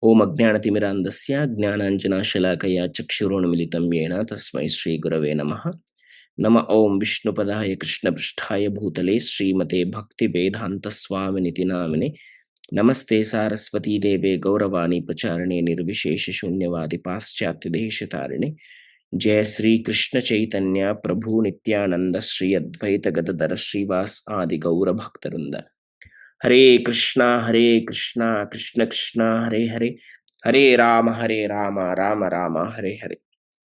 ఓం అజ్ఞానతిమిరాంధస్య జ్ఞానాంజనాశలాకయా చక్షురున్మిలితం యేన తస్మై శ్రీగురవే నమః. నమ ఓం విష్ణుపదాయ కృష్ణపృష్ఠాయ భూతలే శ్రీమతే భక్తివేదాంతస్వామినితి నామినే. నమస్తే సారస్వతీదేవే గౌరవాణి ప్రచారిణే నిర్విశేష శూన్యవాది పాశ్చాత్యదేశతారిణి. జయ శ్రీ కృష్ణ చైతన్య ప్రభు నిత్యానంద శ్రీ అద్వైత గదధర శ్రీవాస్ ఆది గౌర భక్తవృంద. హరే కృష్ణ కృష్ణ కృష్ణ హరే హరే, హరే రామ రామ రామ హరే హరే.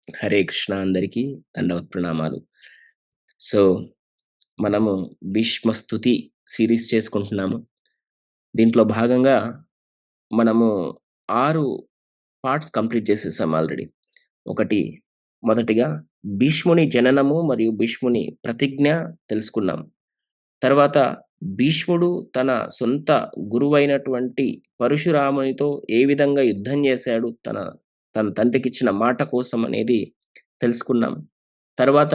హరే కృష్ణ, అందరికీ దండవత్ ప్రణామాలు. సో మనము భీష్మ స్తుతి సిరీస్ చేసుకుంటున్నాము. దీంట్లో భాగంగా మనము 6 పార్ట్స్ కంప్లీట్ చేసేసాం ఆల్రెడీ. మొదటిగా భీష్ముని జననము మరియు భీష్ముని ప్రతిజ్ఞ తెలుసుకున్నాం. తర్వాత భీష్ముడు తన సొంత గురువైనటువంటి పరశురామునితో ఏ విధంగా యుద్ధం చేశాడు, తన తండ్రికిచ్చిన మాట కోసం అనేది తెలుసుకున్నాం. తర్వాత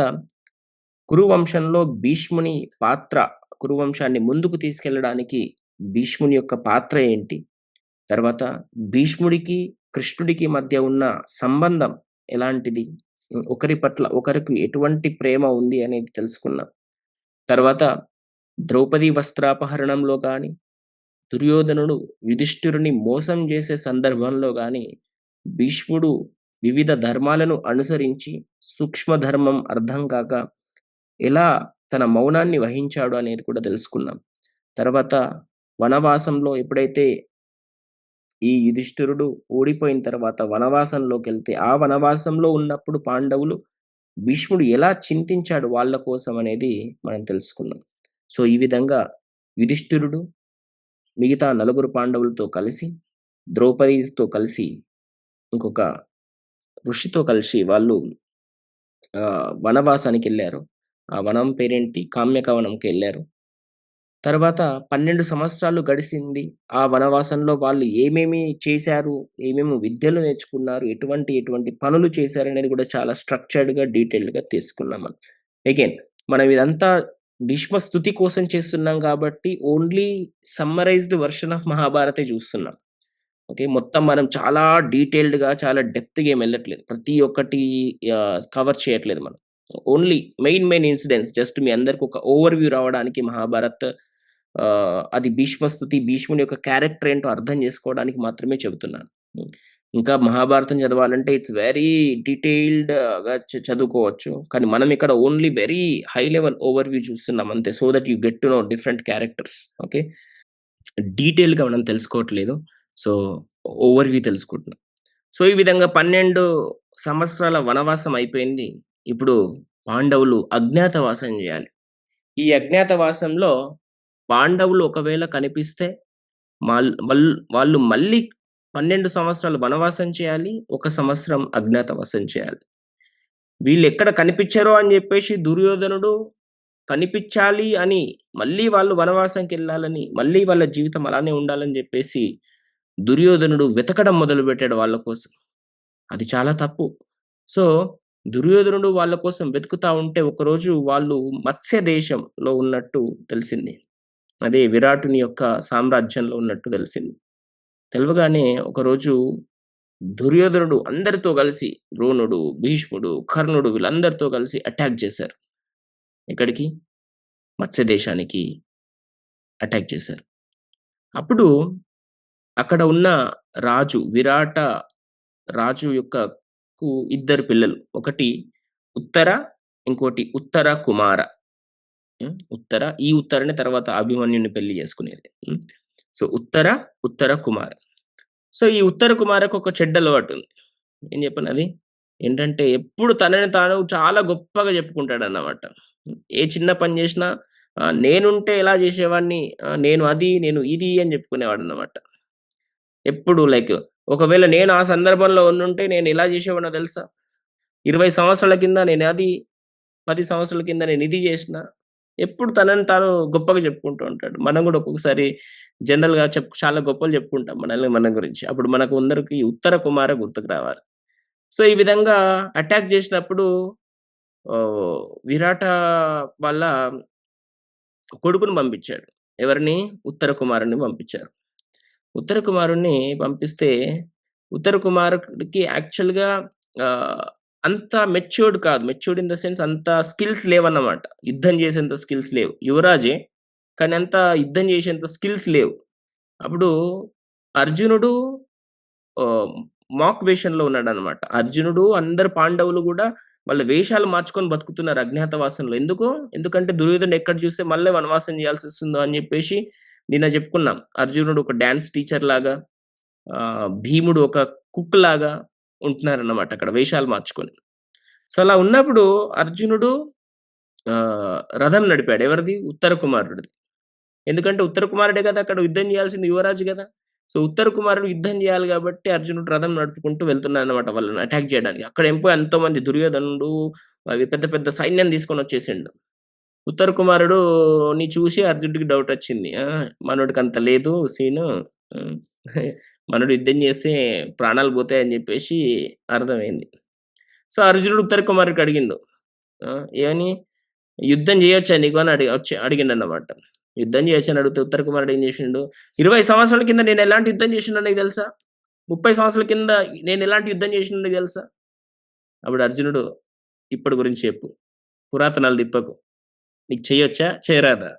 కురువంశంలో భీష్ముని పాత్ర, కురువంశాన్ని ముందుకు తీసుకెళ్ళడానికి భీష్ముని యొక్క పాత్ర ఏంటి, తర్వాత భీష్ముడికి కృష్ణుడికి మధ్య ఉన్న సంబంధం ఎలాంటిది, ఒకరి పట్ల ఒకరికి ఎటువంటి ప్రేమ ఉంది అనేది తెలుసుకున్నాం. తర్వాత ద్రౌపది వస్త్రాపహరణంలో కానీ, దుర్యోధనుడు యుధిష్ఠిరుని మోసం చేసే సందర్భంలో కానీ భీష్ముడు వివిధ ధర్మాలను అనుసరించి సూక్ష్మ ధర్మం అర్థం కాక ఎలా తన మౌనాన్ని వహించాడు అనేది కూడా తెలుసుకున్నాం. తర్వాత వనవాసంలో ఎప్పుడైతే ఈ యుధిష్ఠిరుడు ఓడిపోయిన తర్వాత వనవాసంలోకి వెళ్తే, ఆ వనవాసంలో ఉన్నప్పుడు పాండవులు భీష్ముడు ఎలా చింతించాడు వాళ్ళ కోసం అనేది మనం తెలుసుకున్నాం. సో ఈ విధంగా యుధిష్ఠిరుడు మిగతా 4 పాండవులతో కలిసి, ద్రౌపదితో కలిసి, ఇంకొక ఋషితో కలిసి వాళ్ళు వనవాసానికి వెళ్ళారు. ఆ వనం పేరేంటి, కామ్యక వనంకి వెళ్ళారు. తర్వాత 12 సంవత్సరాలు గడిచింది. ఆ వనవాసంలో వాళ్ళు ఏమేమి చేశారు, ఏమేమి విద్యలు నేర్చుకున్నారు, ఎటువంటి పనులు చేశారు అనేది కూడా చాలా స్ట్రక్చర్డ్‌గా, డీటెయిల్డ్‌గా తీసుకున్నాం మనం. అగైన్ మనం ఇదంతా భీష్మ స్తుతి కోసం చేస్తున్నాం కాబట్టి ఓన్లీ సమ్మరైజ్డ్ వెర్షన్ ఆఫ్ మహాభారతే చూస్తున్నాం. ఓకే. మొత్తం మనం చాలా డీటెయిల్డ్‌గా, చాలా డెప్త్‌గా ఏమి వెళ్ళట్లేదు. ప్రతి ఒక్కటి కవర్ చేయట్లేదు మనం. ఓన్లీ మెయిన్ ఇన్సిడెంట్స్ జస్ట్ మీ అందరికి ఒక ఓవర్‌వ్యూ రావడానికి మహాభారత్, అది భీష్మ స్తుతి, భీష్ముని యొక్క క్యారెక్టర్ ఏంటో అర్థం చేసుకోవడానికి మాత్రమే చెబుతున్నాను. ఇంకా మహాభారతం చదవాలంటే ఇట్స్ వెరీ డీటెయిల్డ్‌గా చదువుకోవచ్చు. కానీ మనం ఇక్కడ only very high level overview చూస్తున్నాం అంతే. So that you get to know different characters. Okay. డీటెయిల్‌గా మనం తెలుసుకోవట్లేదు. సో ఓవర్‌వ్యూ తెలుసుకుంటున్నాం. సో ఈ విధంగా 12 సంవత్సరాల వనవాసం అయిపోయింది. ఇప్పుడు పాండవులు అజ్ఞాతవాసం చేయాలి. ఈ అజ్ఞాతవాసంలో పాండవులు ఒకవేళ కనిపిస్తే వాళ్ళు మళ్ళీ 12 సంవత్సరాలు వనవాసం చేయాలి. 1 సంవత్సరం అజ్ఞాతవాసం చేయాలి. వీళ్ళెక్కడ కనిపించరో అని చెప్పేసి దుర్యోధనుడు కనిపించాలి అని మళ్ళీ వాళ్ళు వనవాసంకెళ్ళాలని, మళ్ళీ వాళ్ళ జీవితం అలానే ఉండాలని చెప్పేసి దుర్యోధనుడు వెతకడం మొదలుపెట్టాడు వాళ్ళ కోసం. అది చాలా తప్పు. సో దుర్యోధనుడు వాళ్ళ కోసం వెతుకుతా ఉంటే ఒకరోజు వాళ్ళు మత్స్య దేశంలో ఉన్నట్టు తెలిసింది. అదే విరాటుని యొక్క సామ్రాజ్యంలో ఉన్నట్టు తెలిసింది. తెలవగానే ఒకరోజు దుర్యోధనుడు అందరితో కలిసి, ద్రోణుడు, భీష్ముడు, కర్ణుడు వీళ్ళందరితో కలిసి అటాక్ చేశారు. ఎక్కడికి? మత్స్య దేశానికి అటాక్ చేశారు. అప్పుడు అక్కడ ఉన్న రాజు, విరాట రాజు యొక్కకు 2 పిల్లలు. ఒకటి ఉత్తర, ఇంకోటి ఉత్తర కుమార. ఉత్తర, ఈ ఉత్తరనే తర్వాత అభిమన్యుని పెళ్లి చేసుకునేది. సో ఉత్తర కుమార. సో ఈ ఉత్తర కుమారకు ఒక చెడ్డ అలవాటు ఉంది. ఏం చెప్పనది? ఏంటంటే ఎప్పుడు తనని తాను చాలా గొప్పగా చెప్పుకుంటాడన్నమాట. ఏ చిన్న పని చేసినా నేనుంటే ఎలా చేసేవాడిని, నేను అది, నేను ఇది అని చెప్పుకునేవాడన్నమాట. ఎప్పుడు లైక్ ఒకవేళ నేను ఆ సందర్భంలో ఉండుంటే నేను ఎలా చేసేవాడినో తెలుసా? 20 సంవత్సరాల కింద నేను అది, 10 సంవత్సరాల కింద నేను ఇది చేసిన. ఎప్పుడు తనని తాను గొప్పగా చెప్పుకుంటూ ఉంటాడు. మనం కూడా ఒక్కొక్కసారి జనరల్‌గా చాలా గొప్పలు చెప్పుకుంటాం మన గురించి. అప్పుడు మనకు అందరికి ఉత్తర కుమార గుర్తుకు రావాలి. సో ఈ విధంగా అటాక్ చేసినప్పుడు విరాట వాళ్ళ కొడుకుని పంపించాడు. ఎవరిని? ఉత్తర కుమారుడిని పంపించారు. ఉత్తర కుమారుడిని పంపిస్తే ఉత్తర కుమారుడికి యాక్చువల్‌గా ఆహ్, అంత మెచ్యూర్డ్ కాదు. మెచ్యూర్డ్ ఇన్ ద సెన్స్ అంత స్కిల్స్ లేవన్నమాట. యుద్ధం చేసేంత స్కిల్స్ లేవు. యువరాజే. కానీ అంత యుద్ధం చేసేంత స్కిల్స్ లేవు. అప్పుడు అర్జునుడు ఆహ్, మాక్ వేషంలో ఉన్నాడనమాట. అర్జునుడు అందరు పాండవులు గూడా వాళ్ళ వేషాలు మార్చుకొని బతుకుతున్నారు అజ్ఞాతవాసంలో. ఎందుకు? ఎందుకంటే దుర్యోధనుడు ఎక్కడ చూస్తే మళ్ళీ వనవాసం చేయాల్సొస్తుందో అని జెప్పేసి నిన్న చెప్పుకున్నాం. అర్జునుడు ఒక డాన్స్ టీచర్‌లాగా, భీముడు ఒక కుక్‌లాగా ఉంటున్నారన్నమాట అక్కడ వేషాలు మార్చుకొని. సో, అలా ఉన్నప్పుడు అర్జునుడు రథం నడిపాడు. ఎవరిది? ఉత్తర కుమారుడిది. ఎందుకంటే ఉత్తర కుమారుడే గదా! అక్కడ యుద్ధం జేయాల్సింది యువరాజు గదా! సో, ఉత్తర కుమారుడు యుద్ధం జేయాలి గాబట్టి అర్జునుడు రథం నడుపుకుంటూ వెళ్తున్నాడన్నమాట వాళ్ళని అటాక్ జేయడానికి. అక్కడ ఎంతోమంది దుర్యోధనుడు అవి పెద్ద పెద్ద సైన్యం తీసుకొనొచ్చేసిండు. ఉత్తర కుమారుడుని చూసి అర్జునుడికి డౌటొచ్చింది. మనోడికంత లేదు సీను. హ్మ్. మనోడు యుద్ధం జేస్తే ప్రాణాలు పోతాయని జెప్పేసి అర్థమైంది. సో, అర్జునుడు ఉత్తర కుమారుడికి అడిగిండు. ఏమని? యుద్ధం జేయొచ్చా నీకు అని అడిగిండన్నమాట. యుద్ధం జేయొచ్చని అడిగితే ఉత్తర కుమారుడు ఏం జేశిండు, 20 సంవత్సరాల కింద నేనెలాంటి యుద్ధం జేశినో నీకు తెలుసా? 30 సంవత్సరాల కింద నేనెలాంటి యుద్ధం జేశినో నీకు తెలుసా? అప్పుడు అర్జునుడు, ఇప్పటి గురించి చెప్పు. పురాతనాలు తిప్పకు. నీకు చెయ్యొచ్చా? చేయరాదా?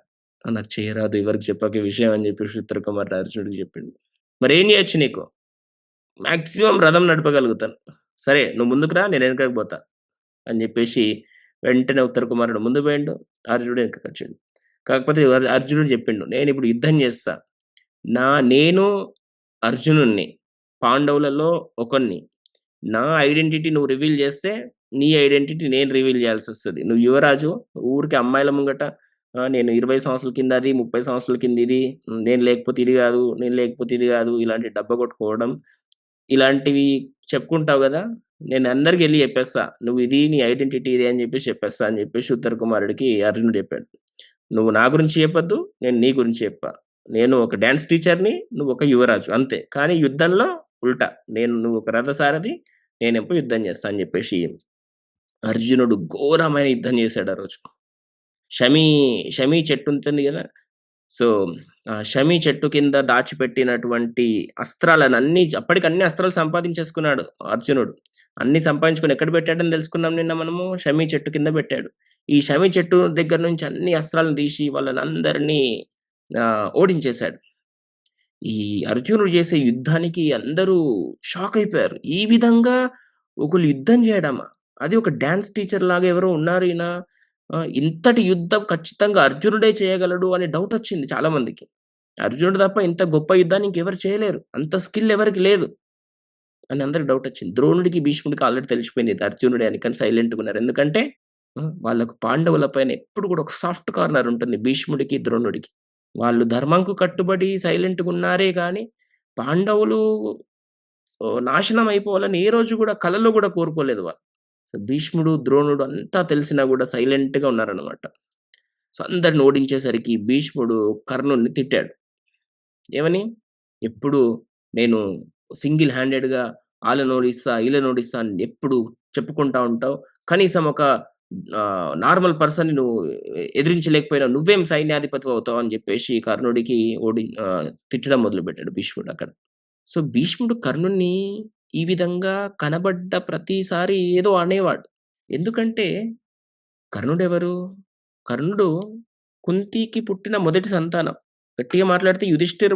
నాకు చేయరాదు. ఎవరికీ చెప్పకు ఈ విషయం అని జెప్పేసి ఉత్తర కుమారుడు అర్జునుడికి జెప్పిండు. మరేం జేయొచ్చు నీకు? మాక్సిమం రథం నడపగలుగుతాను. సరే నువ్వు ముందుకు రా నేను వెనకకి పోతా అని జెప్పేసి వెంటనే ఉత్తర కుమారుడు ముందుకు పోయిండు. అర్జునుడు వెనకకొచ్చిండు. కాకపోతే అర్జునుడు జెప్పిండు. నేనిప్పుడు యుద్ధం జేస్తా. నేను అర్జునుడిని. పాండవులలో ఒకడిని. నా ఐడెంటిటీ నువ్వు రివీల్ జేస్తే, నీ ఐడెంటిటీ నేను రివీల్ జేయాల్సొస్తది. నువ్వు యువరాజు ఊరికే అమ్మాయిల ముంగట నేను 20 సంవత్సరాల కింద అది, 30 సంవత్సరాల కింద ఇది, నేను లేకపోతే ఇది గాదు, నేను లేకపోతే ఇది గాదు, ఇలాంటి డబ్బ కొట్టుకోవడం, ఇలాంటివి చెప్పుకుంటావు గదా! నేను అందరికి ఎళ్లి జెప్పేస్తా. నువ్వు ఇది నీ ఐడెంటిటీ ఇది అని జెప్పేసి చెప్పేస్తా అని జెప్పేసి ఉత్తర కుమారుడికి అర్జునుడు జెప్పాడు. నువ్వు నా గురించి చెప్పొద్దు. నేను నీ గురించి చెప్పా. నేను ఒక డాన్స్ టీచర్‌ని. నువ్వొక యువరాజు అంతే. కానీ యుద్ధంలో ఉల్టా. నువ్వొక రథసారథి. నేనేమో యుద్ధం చేస్తా అని చెప్పేసి అర్జునుడు ఘోరమైన యుద్ధం చేసాడు ఆ రోజు. షమీ, షమీ చెట్టు ఉంటుంది గదా! సో, షమీ చెట్టు కింద దాచిపెట్టినటువంటి అస్త్రాలనన్నీ అప్పటికి అన్ని అస్త్రాలు సంపాదించేసుకున్నాడు అర్జునుడు. అన్నీ సంపాదించుకొని ఎక్కడ పెట్టాడని తెలుసుకున్నాం నిన్న మనము. షమీ చెట్టు కింద పెట్టాడు. ఈ షమీ చెట్టు దగ్గర నుంచి అన్ని అస్త్రాలను తీసి వాళ్ళనందరినీ ఓడించేశాడు. ఈ అర్జునుడు చేసే యుద్ధానికి అందరూ షాకయిపోయారు. ఈ విధంగా ఒకళ్ళు యుద్ధం చేయడమా? అది ఒక డాన్స్ టీచర్‌లాగా ఎవరో ఉన్నారు ఈయన. ఇంతటి యుద్ధం ఖచ్చితంగా అర్జునుడే చేయగలడు అనే డౌటొచ్చింది చాలా మందికి. అర్జునుడు తప్ప ఇంత గొప్ప యుద్ధాన్ని ఇంకెవరు చేయలేరు. అంత స్కిల్ ఎవరికీ లేదు అని అందరికి డౌటొచ్చింది. ద్రోణుడికి, భీష్ముడికి ఆల్రెడీ తెలిసిపోయింది ఇది అర్జునుడే అని. కానీ సైలెంట్‌గున్నారు. ఎందుకంటే వాళ్ళకు పాండవుల పైన ఎప్పుడు కూడా ఒక సాఫ్ట్ కార్నర్ ఉంటుంది భీష్ముడికి, ద్రోణుడికి. వాళ్ళు ధర్మంకు కట్టుబడి సైలెంట్‌గున్నారే గానీ, పాండవులు నాశనం అయిపోవాలని ఏ రోజు గూడా కలలో గూడా కోరుకోలేదు వాళ్ళు. సో, భీష్ముడు, ద్రోణుడు అంతా తెలిసినా గూడా సైలెంట్‌గా ఉన్నారనమాట. సో, అందరిని ఓడించేసరికి భీష్ముడు కర్ణుడిని తిట్టాడు. ఏమని? ఎప్పుడు నేను సింగిల్ హ్యాండెడ్‌గా ఆళ్ళనోడిస్తా, ఈళ్ళనోడిస్తా అని ఎప్పుడు చెప్పుకుంటా ఉంటావు. కనీసం ఒక నార్మల్ పర్సన్‌ని నువ్వు ఎదిరించలేకపోయినావు. నువ్వేం సైన్యాధిపతివవుతావు అని జెప్పేసి కర్ణుడికి తిట్టడం మొదలుపెట్టాడు భీష్ముడు అక్కడ. సో, భీష్ముడు కర్ణుడిని ఈ విధంగా కనబడ్డ ప్రతిసారి ఏదో అనేవాడు. ఎందుకంటే కర్ణుడెవరు? కర్ణుడు కుంతికి పుట్టిన మొదటి సంతానం. గట్టిగా మాట్లాడితే యుధిష్ఠిర్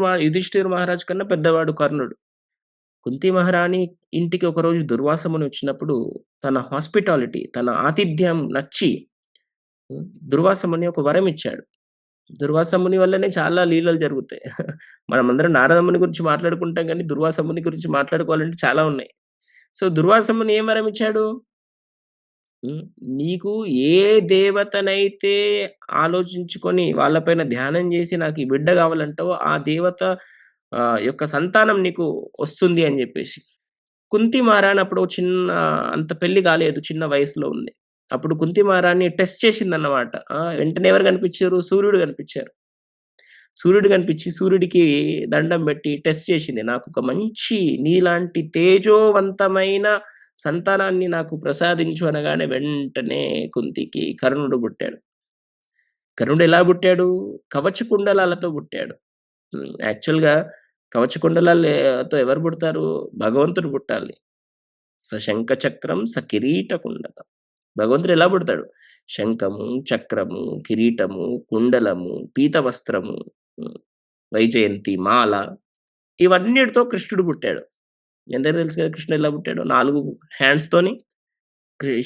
మహారాజు కన్నా పెద్దవాడు కర్ణుడు. కుంతి మహారాణి ఇంటికి ఒకరోజు దుర్వాస ముని వచ్చినప్పుడు తన హాస్పిటాలిటీ, తన ఆతిథ్యం నచ్చి దుర్వాస ముని ఒక వరం ఇచ్చాడు. దుర్వాస ముని వల్లనే చాలా లీలలు జరుగుతాయి. మనమందరం నారద ముని గురించి మాట్లాడుకుంటాం గానీ, దుర్వాస ముని గురించి మాట్లాడుకోవాలంటే చాలా ఉన్నాయి. సో, దుర్వాస ముని ఏం వరం ఇచ్చాడు? హ్మ్. నీకు ఏ దేవతనైతే ఆలోచించుకొని వాళ్ళ పైన ధ్యానం జేసి నాకు ఈ బిడ్డ గావాలంటావో, ఆ దేవత యొక్క సంతానం నీకు వస్తుంది అని జెప్పేసి. కుంతి మహారాణి అప్పుడు అంత పెళ్లి కాలేదు. చిన్న వయసులో ఉంది. అప్పుడు కుంతి మహారాణి టెస్ట్ చేసిందన్నమాట. వెంటనే ఎవరు కనిపిచ్చారు? సూర్యుడు కనిపిచ్చారు. సూర్యుడు కనిపిచ్చి సూర్యుడికి దండం బెట్టి టెస్ట్ చేసింది. నాకొక మంచి నీలాంటి తేజోవంతమైన సంతానాన్ని నాకు ప్రసాదించు అనగానే వెంటనే కుంతికి కర్ణుడు పుట్టాడు. కర్ణుడు ఎలా పుట్టాడు? కవచ కుండలాలతో పుట్టాడు. యాక్చువల్‌గా కవచకుండలాలతో ఎవరు పుడతారు? భగవంతుడు పుట్టాలి. శంఖ చక్రం కిరీట కుండలం. భగవంతుడు ఎలా పుడతాడు? శంఖము, చక్రము, కిరీటము, కుండలము, పీత వస్త్రము, హ్మ్, వైజయంతి మాల ఇవన్నిటితో కృష్ణుడు పుట్టాడు. మీ అందరికి తెలుసు కదా! కృష్ణుడు ఎలా పుట్టాడో 4 హ్యాండ్స్‌తోని.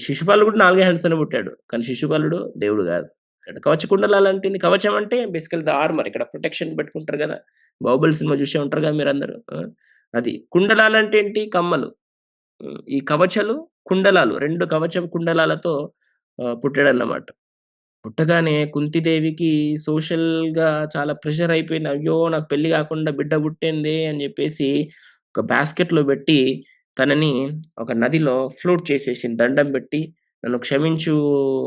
శిశుపాలుడు కూడా 4 హ్యాండ్స్‌తోనే పుట్టాడు. కానీ శిశుపాలుడు దేవుడు గాదు. కవచ కుండలాలంటే ఏంది? కవచం అంటే బేసికల్లీ ద ఆర్మర్ ఇక్కడ ప్రొటెక్షన్ పెట్టుకుంటారు గదా! 'బాహుబలి' సినిమా చూసే ఉంటారు గదా మీరందరూ. ఆ! అది. కుండలాలంటే ఏంటి? కమ్మలు. ఈ కవచాలు, కుండలాలు 2 కవచం కుండలాలతో పుట్టాడన్నమాట. పుట్టగానే కుంతిదేవికి సోషల్‌గా చాలా ప్రెషర్ అయిపోయింది. అయ్యో! నాకు పెళ్లి గాకుండా బిడ్డ పుట్టిందే అని జెప్పేసి ఒక బాస్కెట్‌లో బెట్టి తనని ఒక నదిలో ఫ్లోట్ చేసేసింది. దండం బెట్టి నన్ను క్షమించు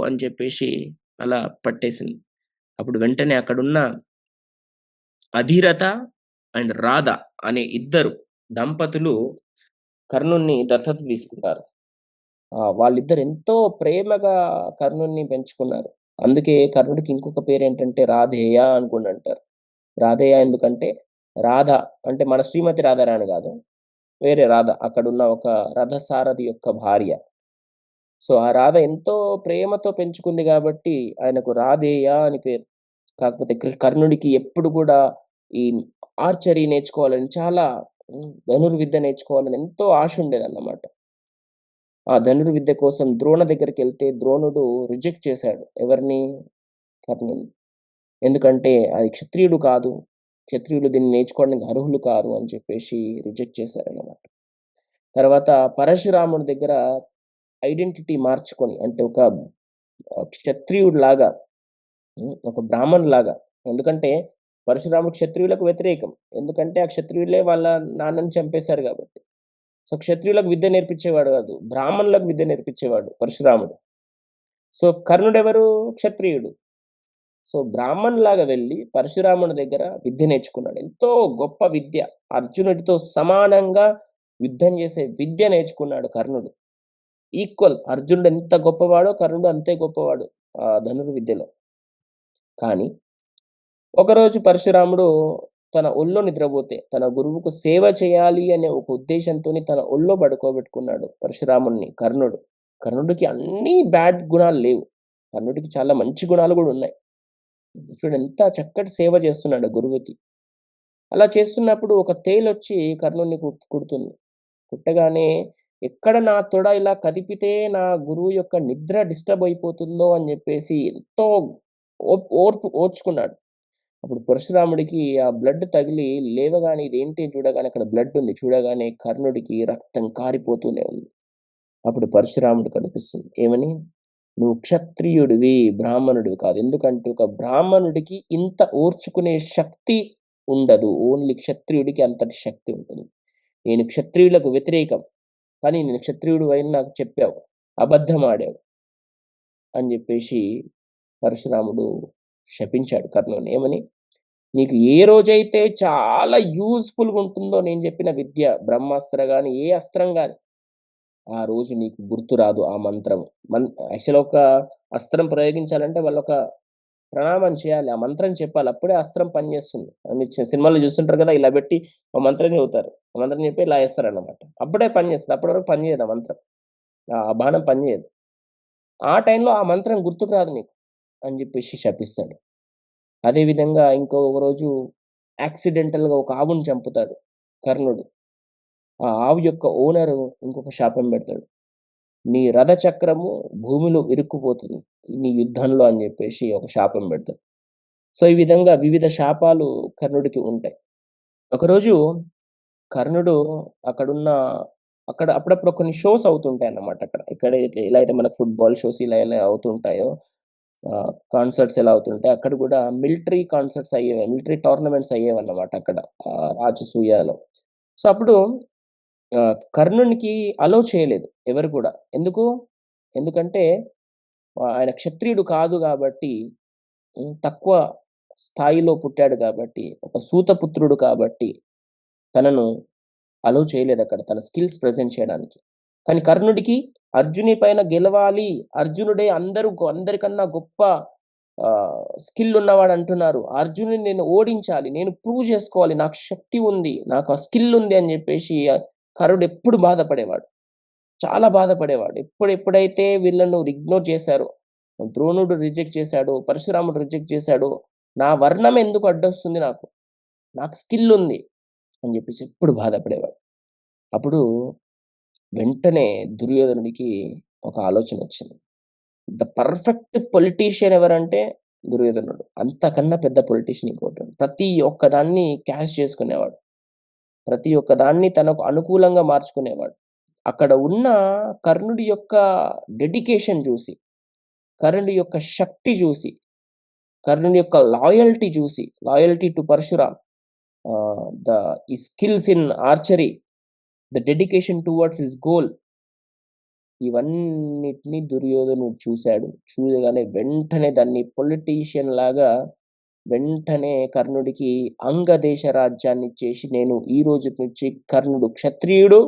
అని చెప్పేసి అలా పట్టేసింది. అప్పుడు వెంటనే అక్కడున్న అధీరథ అండ్ రాధ అనే ఇద్దరు దంపతులు కర్ణుడిని దత్తత తీసుకున్నారు. వాళ్ళిద్దరు ఎంతో ప్రేమగా కర్ణుడిని పెంచుకున్నారు. అందుకే కర్ణుడికి ఇంకొక పేరేంటంటే రాధేయ అని కూడా అంటారు. రాధేయ ఎందుకంటే రాధ అంటే మన శ్రీమతి రాధారాణి గాదు. వేరే రాధ. అక్కడున్న ఒక రథసారథి యొక్క భార్య. సో, ఆ రాధ ఎంతో ప్రేమతో పెంచుకుంది గాబట్టి ఆయనకు రాధేయ అని పేరు. కాకపోతే కర్ణుడికి ఎప్పుడు కూడా ఈ ఆర్చరీ నేర్చుకోవాలని చాలా ధనుర్విద్య నేర్చుకోవాలని ఎంతో ఆశ ఉండేదన్నమాట. ఆ ధనుర్విద్య కోసం ద్రోణ దగ్గరికెళ్తే ద్రోణుడు రిజెక్ట్ చేశాడు. ఎవరిని? కర్ణుడిని. ఎందుకంటే అది క్షత్రియుడు కాదు. క్షత్రియులు దీన్ని నేర్చుకోవడానికి అర్హులు కారు అని చెప్పేసి రిజెక్ట్ చేశారన్నమాట. తర్వాత పరశురాముడి దగ్గర ఐడెంటిటీ మార్చుకొని అంటే ఒక క్షత్రియుడిలాగా ఒక బ్రాహ్మణులాగా. ఎందుకంటే పరశురాముడు క్షత్రియులకు వ్యతిరేకం. ఎందుకంటే ఆ క్షత్రియులే వాళ్ళ నాన్నని చంపేశారు గాబట్టి. సో, క్షత్రియులకు విద్య నేర్పించేవాడు గాదు. బ్రాహ్మణులకు విద్య నేర్పించేవాడు పరశురాముడు. సో, కర్ణుడెవరు? క్షత్రియుడు. సో, బ్రాహ్మణులాగా వెళ్లి పరశురాముని దగ్గర విద్య నేర్చుకున్నాడు. ఎంతో గొప్ప విద్య. అర్జునుడితో సమానంగా యుద్ధం చేసే విద్య నేర్చుకున్నాడు కర్ణుడు. ఈక్వల్ అర్జునుడు ఎంత గొప్పవాడో కర్ణుడు అంతే గొప్పవాడు ధనుర్విద్యలో. కానీ ఒకరోజు పరశురాముడు తన ఒళ్ళో నిద్రపోతే, తన గురువుకు సేవ చేయాలి అనే ఒక ఉద్దేశంతోని తన ఒళ్ళో పడుకోబెట్టుకున్నాడు పరశురాముడిని కర్ణుడు. కర్ణుడికి అన్నీ బ్యాడ్ గుణాలు లేవు. కర్ణుడికి చాలా మంచి గుణాలు గూడా ఉన్నాయి. చూడు ఎంత చక్కటి సేవ చేస్తున్నాడో గురువుకి. అలా చేస్తున్నప్పుడు ఒక తేలొచ్చి కర్ణుడిని కుడుతుంది. కుట్టగానే ఎక్కడ నా తొడ ఇలా కదిపితే నా గురువు యొక్క నిద్ర డిస్టర్బ్ అయిపోతుందో అని జెప్పేసి ఎంతో ఓర్చుకున్నాడు. అప్పుడు పరశురాముడికి ఆ బ్లడ్ తగిలి లేవగానే ఇదేంటి చూడగానే అక్కడ బ్లడ్ ఉంది. చూడగానే కర్ణుడికి రక్తం కారిపోతూనే ఉంది. అప్పుడు పరశురాముడు కనిపిస్తుంది. ఏమని? "నువ్వు క్షత్రియుడివి, బ్రాహ్మణుడివి కాదు. ఎందుకంటే ఒక బ్రాహ్మణుడికి ఇంత ఓర్చుకునే శక్తి ఉండదు. ఓన్లీ క్షత్రియుడికి అంతటి శక్తి ఉంటుంది. నేను క్షత్రియులకు వ్యతిరేకం. కానీ నేను క్షత్రియుడివని నాకు చెప్పావు. అబద్ధమాడావు" అని జెప్పేసి పరశురాముడు శపించాడు కర్ణుడిని. ఏమని? "నీకు ఏ రోజైతే చాలా యూజ్‌ఫుల్‌గా ఉంటుందో నేను జెప్పిన విద్య, బ్రహ్మాస్త్ర గాని, ఏ అస్త్రం గాని, ఆ రోజు నీకు గుర్తురాదు ఆ మంత్రం." యాక్చువల్‌గా ఒక అస్త్రం ప్రయోగించాలంటే వాళ్ళొక ప్రణామం చేయాలి. ఆ మంత్రం చెప్పాలి. అప్పుడే అస్త్రం పనిచేస్తుంది. మీరు సినిమాలో చూస్తుంటారు కదా! ఇలా పెట్టి ఒక మంత్రం చెబుతారు. ఆ మంత్రం చెప్పి ఇలా ఏస్తారన్నమాట. అప్పుడే పనిచేస్తది. అప్పటి వరకు పనిచేయదు ఆ మంత్రం. ఆ బాణం పనిచేయదు. ఆ టైంలో ఆ మంత్రం గుర్తుకు రాదు నీకు అని జెప్పేసి శపిస్తాడు. అదే విధంగా ఇంకొక రోజు యాక్సిడెంటల్‌గా ఒక ఆవుని చంపుతాడు కర్ణుడు. ఆ ఆవు యొక్క ఓనరు ఇంకొక శాపం పెడతాడు. "నీ రథ చక్రము భూమిలో ఇరుక్కుపోతుంది నీ యుద్ధంలో" అని జెప్పేసి ఒక శాపం పెడతాడు. సో, ఈ విధంగా వివిధ శాపాలు కర్ణుడికి ఉంటాయి. ఒకరోజు కర్ణుడు అక్కడున్న అక్కడ అప్పుడప్పుడు కొన్ని షోస్ అవుతుంటాయన్నమాట అక్కడ. ఇక్కడ ఎలా అయితే మనకు ఫుట్‌బాల్ షోస్ ఇలా ఎలా అవుతుంటాయో కాన్సర్ట్స్ ఎలా అవుతుంటాయి. అక్కడ గూడా మిలిటరీ కాన్సర్ట్స్ అయ్యేవి. మిలిటరీ టోర్నమెంట్స్ అయ్యేవన్నమాట అక్కడ రాజసూయాలో. సో, అప్పుడు కర్ణునికి అలో చేయలేదు ఎవరు కూడా. ఎందుకు? ఎందుకంటే ఆయన క్షత్రియుడు కాదు గాబట్టి తక్కువ స్థాయిలో పుట్టాడు గాబట్టి, ఒక సూతపుత్రుడు కాబట్టి తనను అలో చేయలేదక్కడ తన స్కిల్స్ ప్రెజెంట్ చేయడానికి. కానీ కర్ణుడికి అర్జుని పైన గెలవాలి. అర్జునుడే అందరికన్నా గొప్ప స్కిల్ ఉన్నవాడు అంటున్నారు. అర్జునుడిని నేను ఓడించాలి. నేను ప్రూవ్ చేసుకోవాలి. నాకు శక్తి ఉంది. నాకు ఆ స్కిల్ ఉంది అని చెప్పేసి కర్ణుడు ఎప్పుడు బాధపడేవాడు. చాలా బాధపడేవాడు. ఎప్పుడైతే వీళ్ళను ఇగ్నోర్ చేశారో, ద్రోణుడు రిజెక్ట్ చేశాడో, పరశురాముడు రిజెక్ట్ చేశాడో, నా వర్ణం ఎందుకు అడ్డొస్తుంది నాకు? నాకు స్కిల్ ఉంది అని చెప్పేసి ఎప్పుడు బాధపడేవాడు. అప్పుడు వెంటనే దుర్యోధనుడికి ఒక ఆలోచన వచ్చింది. ద పర్ఫెక్ట్ పొలిటీషియన్ ఎవరంటే దుర్యోధనుడు. అంతకన్నా పెద్ద పొలిటీషియన్ ఇంకోటి ఉండడు. ప్రతి ఒక్కదాన్ని క్యాష్ చేసుకునేవాడు. ప్రతి ఒక్కదాన్ని తనకు అనుకూలంగా మార్చుకునేవాడు. అక్కడ ఉన్న కర్ణుడి యొక్క డెడికేషన్ చూసి, కర్ణుడి యొక్క శక్తి చూసి, కర్ణుడి యొక్క లాయల్టీ టు పరశురామ్, ఈ skills in archery, the dedication towards his goal, ఇవన్నిటిని దుర్యోధనుడు చూశాడు. చూడగానే వెంటనే దాన్ని పొలిటీషియన్ లాగా వెంటనే కర్ణుడికి అంగదేశ రాజ్యాన్ని ఇచ్చేసి, నేను ఈ రోజు నుంచి కర్ణుడు క్షత్రియుడు,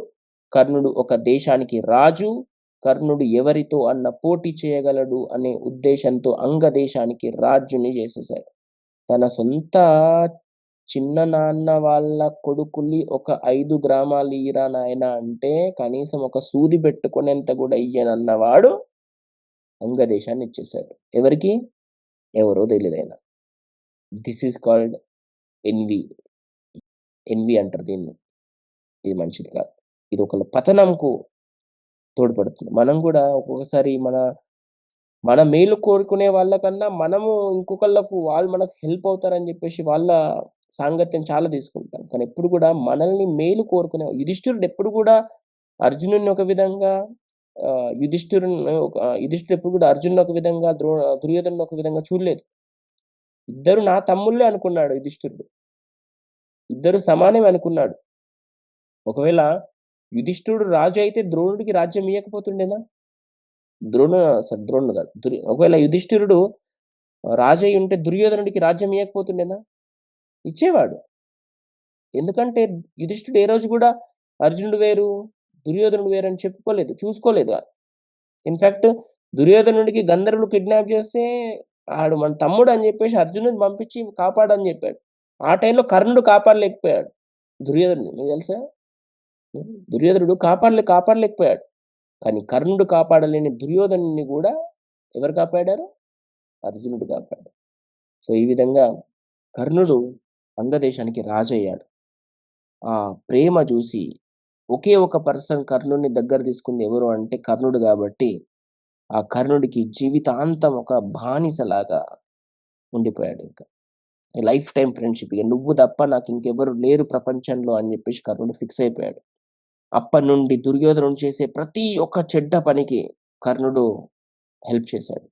కర్ణుడు ఒక దేశానికి రాజు, కర్ణుడు ఎవరితో అన్న పోటీ చేయగలడు అనే ఉద్దేశంతో అంగదేశానికి రాజుని చేసేసాడు. తన సొంత చిన్న నాన్న వాళ్ళ కొడుకుల్ని ఒక 5 గ్రామాలు ఇయ్యరా నాయనా అంటే కనీసం ఒక సూది పెట్టుకునేంత కూడా ఇయ్యనన్నవాడు అంగదేశాన్ని ఇచ్చేశాడు. ఎవరికి? ఎవరో తెలియదాయన. This is called envy. Envy అంటారు దీన్ని. ఇది మంచిది కాదు. ఇది ఒకళ్ళ పతనంకు తోడ్పడుతుంది. మనం కూడా ఒక్కొక్కసారి మన మేలు కోరుకునే వాళ్ళకన్నా మనము ఇంకొకళ్ళకు వాళ్ళు మనకు హెల్ప్ అవుతారని చెప్పేసి వాళ్ళ సాంగత్యం చాలా తీసుకుంటాం. కానీ ఎప్పుడు కూడా మనల్ని మేలు కోరుకునే యుధిష్ఠిరుడు ఎప్పుడు కూడా అర్జునుడిని ఒక విధంగా, యుధిష్ఠిరుడు ఎప్పుడు కూడా అర్జునుడిని ఒక విధంగా, దుర్యోధనుడిని ఒక విధంగా చూడలేదు. ఇద్దరు నా తమ్ముళ్ళే అనుకున్నాడు యుధిష్ఠిరుడు. ఇద్దరు సమానమే అనుకున్నాడు. ఒకవేళ యుధిష్ఠిరుడు రాజు అయితే ద్రోణుడికి రాజ్యం ఇయ్యకపోతుండేనా? ద్రోణుడు కాదు. ఒకవేళ యుధిష్ఠిరుడు రాజు అయి ఉంటే దుర్యోధనుడికి రాజ్యం ఇయ్యకపోతుండేనా? ఇచ్చేవాడు. ఎందుకంటే యుధిష్ఠిరుడు ఏ రోజు కూడా అర్జునుడు వేరు, దుర్యోధనుడు వేరు అని చెప్పుకోలేదు, చూసుకోలేదు. ఇన్ఫాక్ట్ దుర్యోధనుడికి గంధర్వులు కిడ్నాప్ చేస్తే ఆడు మన తమ్ముడు అని చెప్పేసి అర్జునుడిని పంపించి కాపాడని చెప్పాడు. ఆ టైంలో కర్ణుడు కాపాడలేకపోయాడు దుర్యోధనుడిని. మీకు తెలుసా? దుర్యోధనుడు కాపాడలేకపోయాడు. కానీ కర్ణుడు కాపాడలేని దుర్యోధనుడిని కూడా ఎవరు కాపాడారు? అర్జునుడు కాపాడాడు. సో ఈ విధంగా కర్ణుడు అంగదేశానికి రాజు అయ్యాడు. ఆ ప్రేమ చూసి ఒకే ఒక పర్సన్ కర్ణుడిని దగ్గర తీసుకుంది ఎవరు అంటే కర్ణుడు. కాబట్టి ఆ కర్ణుడికి జీవితాంతం ఒక బానిసలాగా ఉండిపోయాడు. ఇంకా లైఫ్ టైం ఫ్రెండ్షిప్, ఇక నువ్వు తప్ప నాకు ఇంకెవరు లేరు ప్రపంచంలో అని చెప్పేసి కర్ణుడు ఫిక్స్ అయిపోయాడు. అప్పటి నుండి దుర్యోధనుడు చేసే ప్రతి ఒక్క చెడ్డ పనికి కర్ణుడు హెల్ప్ చేశాడు.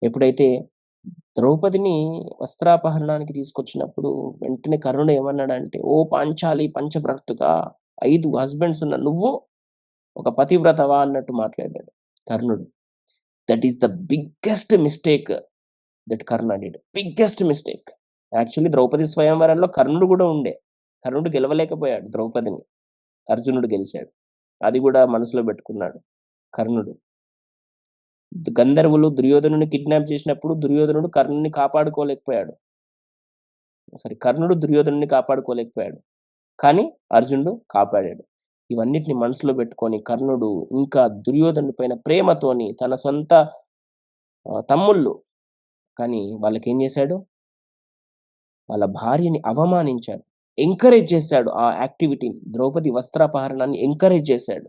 ఎప్పుడైతే ద్రౌపదిని వస్త్రాపహరణానికి తీసుకొచ్చినప్పుడు వెంటనే కర్ణుడు ఏమన్నాడంటే, ఓ పాంచాలి పంచభ్రతుగా, 5 హస్బెండ్స్ ఉన్న నువ్వు ఒక పతివ్రతవా అన్నట్టు మాట్లాడాడు కర్ణుడు. That is the biggest mistake that Karna did. Biggest mistake. Actually Draupadi స్వయంవరంలో కర్ణుడు కూడా ఉండే. కర్ణుడు గెలవలేకపోయాడు ద్రౌపదిని. అర్జునుడు గెలిచాడు. అది కూడా మనసులో పెట్టుకున్నాడు కర్ణుడు. గంధర్వులు దుర్యోధనుని కిడ్నాప్ చేసినప్పుడు దుర్యోధనుడు కర్ణుని కాపాడుకోలేకపోయాడు. కర్ణుడు దుర్యోధనుని కాపాడుకోలేకపోయాడు. కానీ అర్జునుడు కాపాడాడు. ఇవన్నిటిని మనసులో పెట్టుకొని కర్ణుడు ఇంకా దుర్యోధనుడి పైన ప్రేమతోని తన సొంత తమ్ముళ్ళు కానీ వాళ్ళకేం చేశాడు? వాళ్ళ భార్యని అవమానించాడు. ఎంకరేజ్ చేశాడు ఆ యాక్టివిటీని. ద్రౌపది వస్త్రాపహరణాన్ని ఎంకరేజ్ చేశాడు.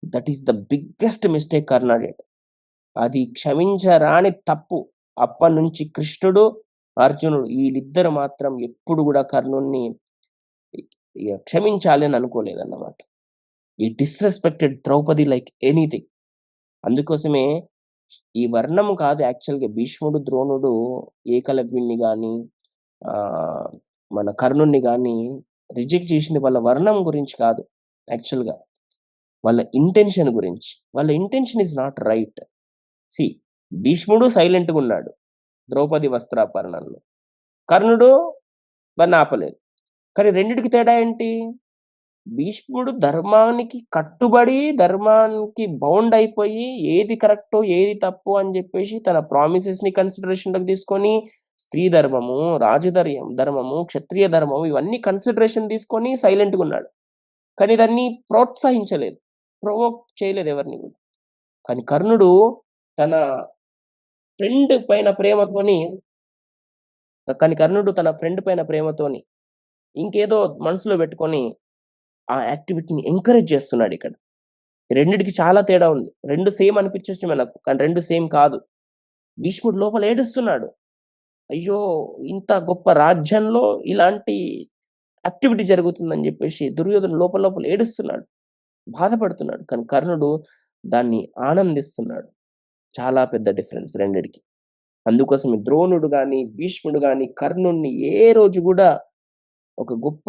That is the biggest mistake Karna did. అది క్షమించరాని తప్పు. అప్పటి నుంచి కృష్ణుడు, అర్జునుడు వీళ్ళిద్దరు మాత్రం ఎప్పుడు కూడా కర్ణుడిని క్షమించాలి అని అనుకోలేదన్నమాట. ఈ డిస్రెస్పెక్టెడ్ ద్రౌపది లైక్ ఎనీథింగ్. అందుకోసమే ఈ వర్ణము కాదు యాక్చువల్గా భీష్ముడు, ద్రోణుడు ఏకలవ్యుణ్ణి కానీ మన కర్ణుణ్ణి కానీ రిజెక్ట్ చేసింది వాళ్ళ వర్ణం గురించి కాదు. యాక్చువల్గా వాళ్ళ ఇంటెన్షన్ గురించి. వాళ్ళ ఇంటెన్షన్ ఇస్ నాట్ రైట్. భీష్ముడు సైలెంట్గా ఉన్నాడు ద్రౌపది వస్త్రాపహరణంలో. కర్ణుడు దాన్ని ఆపలేదు. కానీ రెండిటికి తేడా ఏంటి? భీష్ముడు ధర్మానికి కట్టుబడి, ధర్మానికి బౌండ్ అయిపోయి, ఏది కరెక్టో, ఏది తప్పు అని జెప్పేసి తన ప్రామిసెస్‌ని కన్సిడరేషన్‌లోకి తీసుకొని, స్త్రీ ధర్మము, ధర్మము, క్షత్రియ ధర్మం ఇవన్నీ కన్సిడరేషన్ తీసుకొని సైలెంట్‌గున్నాడు. కానీ దాన్ని ప్రోత్సహించలేదు. ప్రొవోక్ చేయలేదు ఎవరిని గూడా. కానీ కర్ణుడు తన ఫ్రెండ్ పైన ప్రేమతోని తన ఫ్రెండ్ పైన ప్రేమతోని ఇంకేదో మనసులో పెట్టుకొని ఆ యాక్టివిటీని ఎంకరేజ్ చేస్తున్నాడిక్కడ. రెండిటికి చాలా తేడా ఉంది. 2 సేమ్ అనిపించొచ్చు మనకు. కానీ 2 సేమ్ కాదు. భీష్ముడు లోపల ఏడుస్తున్నాడు. అయ్యో! ఇంత గొప్ప రాజ్యంలో ఇలాంటి యాక్టివిటీ జరుగుతుందని జెప్పేసి దుర్యోధను లోపల లోపల ఏడుస్తున్నాడు. బాధపడుతున్నాడు. కానీ కర్ణుడు దాన్ని ఆనందిస్తున్నాడు. చాలా పెద్ద డిఫరెన్స్ రెండిటికి. అందుకోసమే ద్రోణుడు గాని, భీష్ముడు గాని, కర్ణుడిని ఏ రోజు గూడా ఒక గొప్ప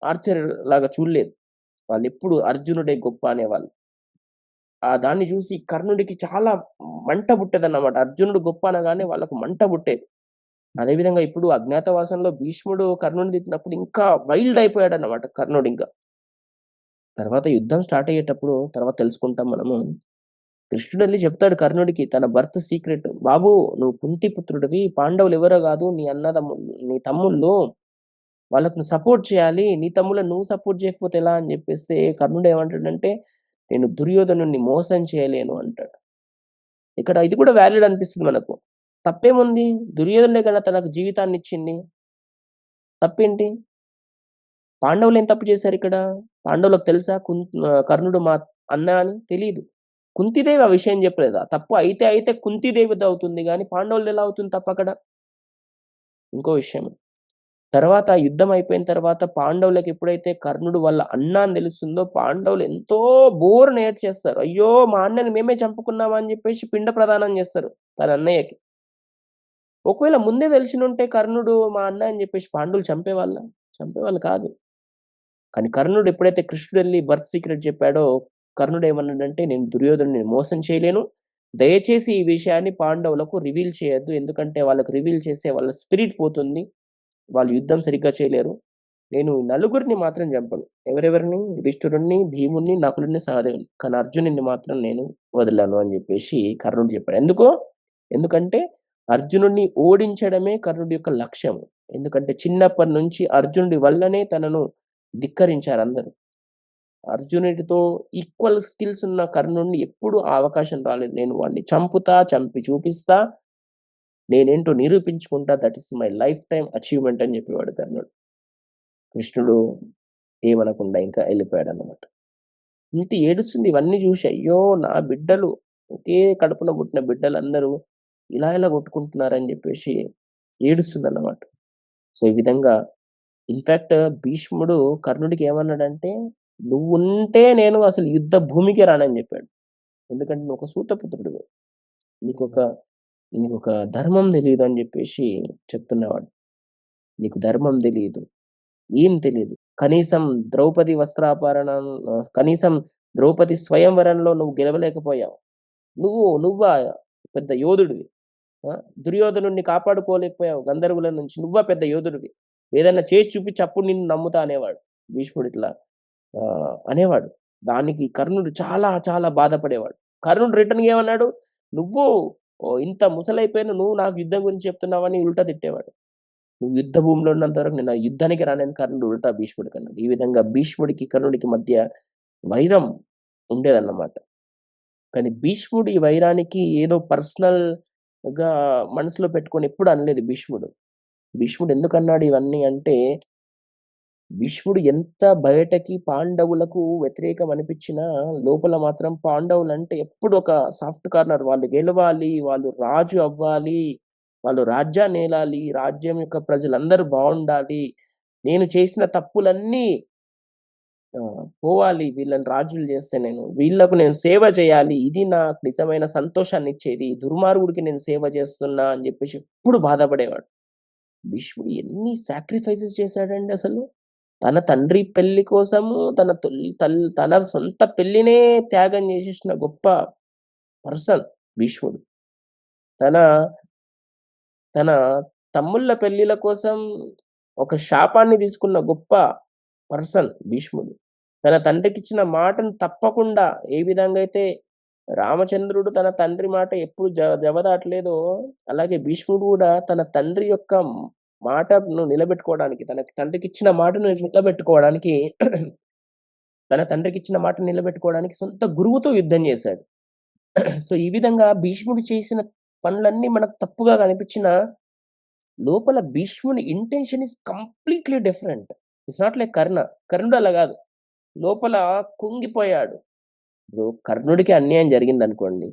ఆర్చర్ లాగా చూడలేదు. వాళ్ళెప్పుడు అర్జునుడే గొప్ప అనేవాళ్ళు. దాన్ని జూసి కర్ణుడికి చాలా మంట పుట్టేదన్నమాట. అర్జునుడు గొప్ప అనగానే వాళ్ళకు మంట పుట్టేది. అదే విధంగా ఇప్పుడు అజ్ఞాతవాసంలో భీష్ముడు కర్ణుడిని తిట్టినప్పుడు ఇంకా వైల్డ్ అయిపోయాడన్నమాట కర్ణుడింక. తర్వాత యుద్ధం స్టార్ట్ అయ్యేటప్పుడు తర్వాత తెలుసుకుంటాం మనము. కృష్ణుడెళ్లి చెప్తాడు కర్ణుడికి తన బర్త్ సీక్రెట్. "బాబు నువ్వు కుంతి పుత్రుడివి. పాండవులు ఎవరో గాదు నీ తమ్ముళ్ళు. వాళ్ళకి నువ్వు సపోర్ట్ చేయాలి. నీ తమ్ముళ్ళని నువ్వు సపోర్ట్ చేయకపోతే ఎలా?" అని జెప్పేస్తే కర్ణుడు ఏమంటాడంటే, "నేను దుర్యోధనుడిని మోసం చేయలేను" అంటాడు. ఇక్కడ ఇది కూడా వాలిడ్ అనిపిస్తుంది మనకు. తప్పేముంది? దుర్యోధనుడే కదా తనకు జీవితాన్నిచ్చింది. తప్పేంటి? పాండవులేం తప్పు చేశారిక్కడ? పాండవులకు తెలుసా కర్ణుడు మా అన్న అని? తెలీదు. కుంతీదేవి ఆ విషయం చెప్పలేదు. ఆ తప్పు అయితే కుంతీదేవిదవుతుంది గానీ పాండవులదెలా అవుతుంది తప్పక్కడ? ఇంకో విషయం. తర్వాత యుద్ధం అయిపోయిన తర్వాత పాండవులకి ఎప్పుడైతే కర్ణుడు వాళ్ళ అన్న అని తెలుస్తుందో పాండవులు ఎంతో బోరున ఏడ్చేస్తారు. అయ్యో! మా అన్నని మేమే చంపుకున్నామా అని చెప్పేసి పిండ ప్రదానం చేస్తారు తన అన్నయ్యకి. ఒకవేళ ముందే తెలిసినుంటే కర్ణుడు మా అన్న అని చెప్పేసి పాండవులు చంపేవాళ్ళా? చంపేవాళ్ళు కాదు. కానీ కర్ణుడు ఎప్పుడైతే కృష్ణుడెళ్లి బర్త్ సీక్రెట్ చెప్పాడో, కర్ణుడేమన్నాడంటే, "నేను దుర్యోధనుడిని మోసం చేయలేను. దయచేసి ఈ విషయాన్ని పాండవులకు రివీల్ చేయొద్దు. ఎందుకంటే వాళ్ళకి రివీల్ చేస్తే వాళ్ళ స్పిరిట్ పోతుంది. వాళ్ళు యుద్ధం సరిగ్గా చేయలేరు. నేను నలుగురిని మాత్రం చంపను. ఎవరెవరిని? యుధిష్ఠిరుడిని, భీముడిని, నకులుడిని, సహదేవుడిని. కానీ అర్జునుడిని మాత్రం నేను వదలను" అని జెప్పేసి కర్ణుడు చెప్పాడు. ఎందుకంటే అర్జునుడిని ఓడించడమే కర్ణుడి యొక్క లక్ష్యం. ఎందుకంటే చిన్నప్పటి నుంచి అర్జునుడి వల్లనే తనను ధిక్కరించారందరూ. అర్జునుడితో ఈక్వల్ స్కిల్స్ ఉన్న కర్ణుడిని ఎప్పుడు ఆ అవకాశం రాలేదు. నేను వాడిని చంపుతా, చంపి చూపిస్తా, నేనేంటో నిరూపించుకుంటా. That is my lifetime achievement అని చెప్పేవాడు కర్ణుడు. కృష్ణుడు ఏమనకుండా ఇంకా ఎళ్ళిపోయాడన్నమాట. కుంతి ఏడుస్తుంది ఇవన్నీ జూసి. అయ్యో! నా బిడ్డలు ఒకే కడుపున పుట్టిన బిడ్డలందరూ ఇలా కొట్టుకుంటున్నారని జెప్పేసి ఏడుస్తుందన్నమాట. సో, ఈ విధంగా ఇన్‌ఫాక్ట్ భీష్ముడు కర్ణుడికి ఏమన్నాడంటే, "నువ్వుంటే నేను అసలు యుద్ధ భూమికే రానని" జెప్పాడు. ఎందుకంటే నువ్వొక సూతపుత్రుడివి. నీకొక నీకొక ధర్మం తెలీదని జెప్పేసి చెప్తున్నవాడు. నీకు ధర్మం తెలీదు. ఏం తెలీదు. కనీసం ద్రౌపది స్వయంవరంలో నువ్వు గెలవలేకపోయావు. నువ్వా పెద్ద యోధుడివి. ఆ! దుర్యోధనుడిని కాపాడుకోలేకపోయావు గంధర్వుల నుంచి. నువ్వా పెద్ద యోధుడివి. ఏదన్నా చేసి చూపించి అప్పుడు నిన్ను నమ్ముతా అనేవాడు. భీష్ముడు ఇట్లా అనేవాడు. దానికి కర్ణుడు చాలా చాలా బాధపడేవాడు. కర్ణుడు రిటర్న్‌గా ఏమన్నాడు? "నువ్వు ఇంత ముసలైపోయిన నువ్వు నాకు యుద్ధం గురించి చెప్తున్నావని" ఉల్టా తిట్టేవాడు. "నువ్వు యుద్ధ భూమిలో ఉన్నంత వరకు నేను ఆ యుద్ధానికి రానని" కర్ణుడు ఉల్టా భీష్ముడికన్నాడు. ఈ విధంగా భీష్ముడికి, కర్ణుడికి మధ్య వైరం ఉండేదన్నమాట. కానీ భీష్ముడు ఈ వైరానికి ఏదో పర్సనల్‌గా మనసులో పెట్టుకొని ఎప్పుడు అనలేదు భీష్ముడు. భీష్ముడు ఎందుకన్నాడు ఇవన్నీ అంటే, భీష్ముడు ఎంత బయటకి పాండవులకు వ్యతిరేకం అనిపించినా, లోపల మాత్రం పాండవులంటే ఎప్పుడు ఒక సాఫ్ట్ కార్నర్. వాళ్ళు గెలవాలి, వాళ్ళు రాజు అవ్వాలి, వాళ్ళు రాజ్యాన్నేలాలి, రాజ్యం యొక్క ప్రజలందరూ బావుండాలి. నేను చేసిన తప్పులన్నీ పోవాలి. వీళ్ళని రాజులు చేస్తే వీళ్ళకు నేను సేవ చేయాలి. ఇది నాకు నిజమైన సంతోషాన్నిచ్చేది. దుర్మార్గుడికి నేను సేవ చేస్తున్నా అని జెప్పేసి ఎప్పుడు బాధపడేవాడు. భీష్ముడు ఎన్ని సాక్రిఫైసెస్ చేశాడండి అసలు. తన తండ్రి పెళ్లి కోసము తన సొంత పెళ్లినే త్యాగం చేసేసిన గొప్ప పర్సన్ భీష్ముడు. తన తన తమ్ముళ్ళ పెళ్ళిళ్ళ కోసం ఒక శాపాన్ని తీసుకున్న గొప్ప పర్సన్ భీష్ముడు. తన తండ్రికిచ్చిన మాటను తప్పకుండా ఏ విధంగా అయితే రామచంద్రుడు తన తండ్రి మాట ఎప్పుడు జవదాటలేదో, అలాగే భీష్ముడు గూడా తన తండ్రి యొక్క మాటను నిలబెట్టుకోవడానికి, తన తండ్రికిచ్చిన మాటను నిలబెట్టుకోవడానికి తన తండ్రికిచ్చిన మాటను నిలబెట్టుకోవడానికి సొంత గురువుతో యుద్ధం జేశాడు. సో, ఈ విధంగా భీష్ముడు చేసిన పనులన్నీ మనకు తప్పుగా కనిపించినా, లోపల భీష్ముని intention is completely different. It's not like Karna. కర్ణుడు అలా గాదు. లోపల కుంగిపోయాడు. ఇప్పుడు కర్ణుడికి అన్యాయం జరిగిందనుకోండి.